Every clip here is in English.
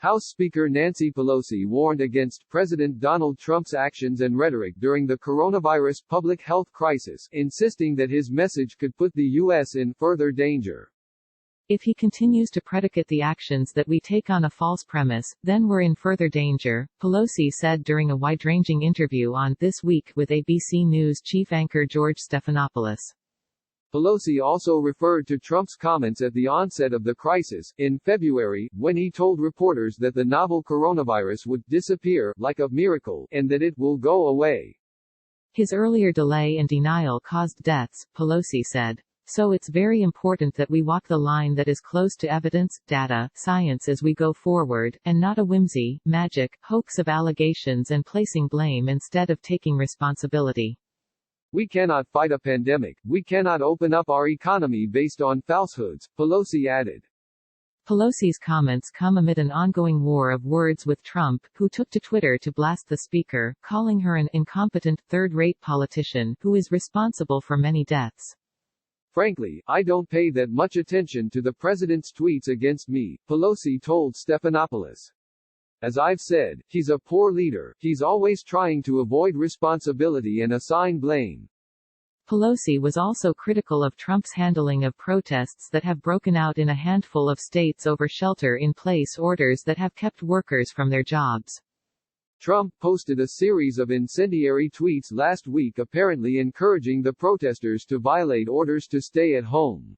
House Speaker Nancy Pelosi warned against President Donald Trump's actions and rhetoric during the coronavirus public health crisis, insisting that his message could put the U.S. in further danger. If he continues to predicate the actions that we take on a false premise, then we're in further danger, Pelosi said during a wide-ranging interview on This Week with ABC News chief anchor George Stephanopoulos. Pelosi also referred to Trump's comments at the onset of the crisis, in February, when he told reporters that the novel coronavirus would disappear, like a miracle, and that it will go away. His earlier delay and denial caused deaths, Pelosi said. So it's very important that we walk the line that is close to evidence, data, science as we go forward, and not a whimsy, magic, hoax of allegations and placing blame instead of taking responsibility. We cannot fight a pandemic, we cannot open up our economy based on falsehoods, Pelosi added. Pelosi's comments come amid an ongoing war of words with Trump, who took to Twitter to blast the speaker, calling her an incompetent, third-rate politician, who is responsible for many deaths. Frankly, I don't pay that much attention to the president's tweets against me, Pelosi told Stephanopoulos. As I've said, he's a poor leader, he's always trying to avoid responsibility and assign blame. Pelosi was also critical of Trump's handling of protests that have broken out in a handful of states over shelter-in-place orders that have kept workers from their jobs. Trump posted a series of incendiary tweets last week apparently encouraging the protesters to violate orders to stay at home.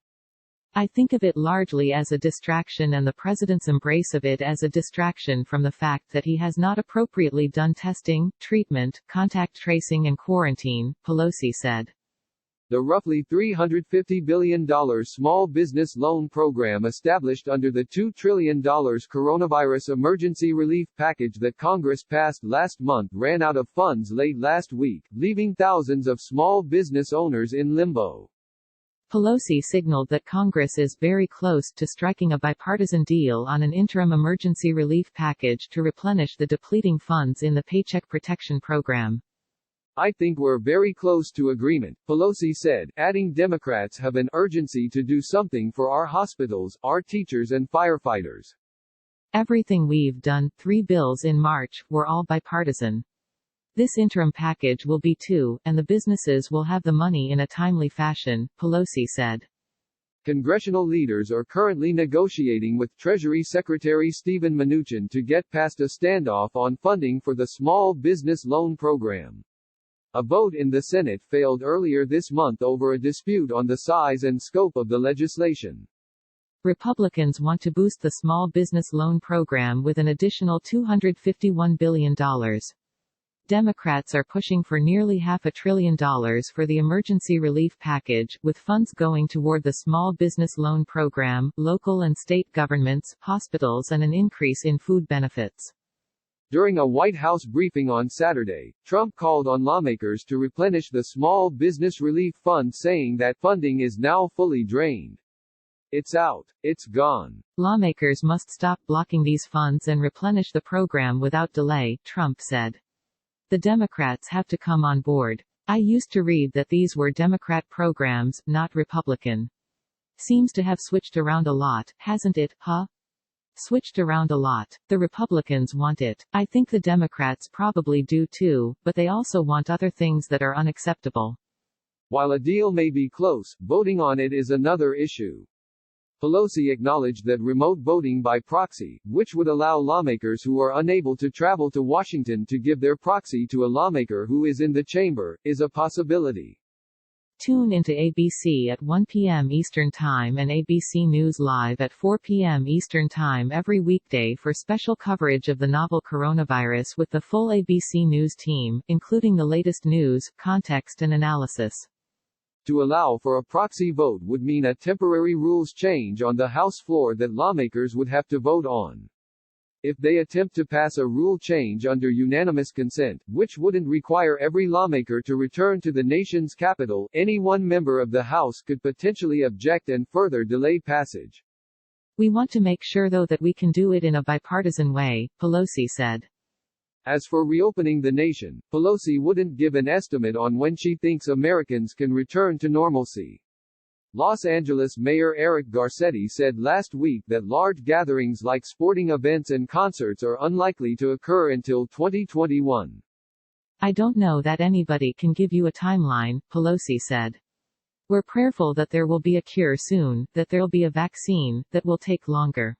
I think of it largely as a distraction and the president's embrace of it as a distraction from the fact that he has not appropriately done testing, treatment, contact tracing and quarantine, Pelosi said. The roughly $350 billion small business loan program established under the $2 trillion coronavirus emergency relief package that Congress passed last month ran out of funds late last week, leaving thousands of small business owners in limbo. Pelosi signaled that Congress is very close to striking a bipartisan deal on an interim emergency relief package to replenish the depleting funds in the Paycheck Protection Program. I think we're very close to agreement, Pelosi said, adding Democrats have an urgency to do something for our hospitals, our teachers and firefighters. Everything we've done, 3 bills in March, were all bipartisan. This interim package will be too, and the businesses will have the money in a timely fashion, Pelosi said. Congressional leaders are currently negotiating with Treasury Secretary Steven Mnuchin to get past a standoff on funding for the Small Business Loan Program. A vote in the Senate failed earlier this month over a dispute on the size and scope of the legislation. Republicans want to boost the Small Business Loan Program with an additional $251 billion. Democrats are pushing for nearly $500 billion for the emergency relief package, with funds going toward the Small Business Loan Program, local and state governments, hospitals and an increase in food benefits. During a White House briefing on Saturday, Trump called on lawmakers to replenish the Small Business Relief Fund, saying that funding is now fully drained. It's out. It's gone. Lawmakers must stop blocking these funds and replenish the program without delay, Trump said. The Democrats have to come on board. I used to read that these were Democrat programs, not Republican. Seems to have switched around a lot, hasn't it, huh? Switched around a lot. The Republicans want it. I think the Democrats probably do too, but they also want other things that are unacceptable. While a deal may be close, voting on it is another issue. Pelosi acknowledged that remote voting by proxy, which would allow lawmakers who are unable to travel to Washington to give their proxy to a lawmaker who is in the chamber, is a possibility. Tune into ABC at 1 p.m. Eastern Time and ABC News Live at 4 p.m. Eastern Time every weekday for special coverage of the novel coronavirus with the full ABC News team, including the latest news, context and analysis. To allow for a proxy vote would mean a temporary rules change on the House floor that lawmakers would have to vote on. If they attempt to pass a rule change under unanimous consent, which wouldn't require every lawmaker to return to the nation's capital, any one member of the House could potentially object and further delay passage. We want to make sure though that we can do it in a bipartisan way, Pelosi said. As for reopening the nation, Pelosi wouldn't give an estimate on when she thinks Americans can return to normalcy. Los Angeles Mayor Eric Garcetti said last week that large gatherings like sporting events and concerts are unlikely to occur until 2021. I don't know that anybody can give you a timeline, Pelosi said. We're prayerful that there will be a cure soon, that there'll be a vaccine, that will take longer.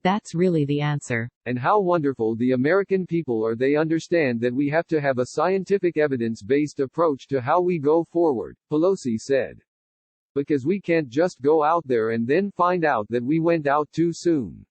That's really the answer. And how wonderful the American people are. They understand that we have to have a scientific evidence-based approach to how we go forward, Pelosi said. Because we can't just go out there and then find out that we went out too soon.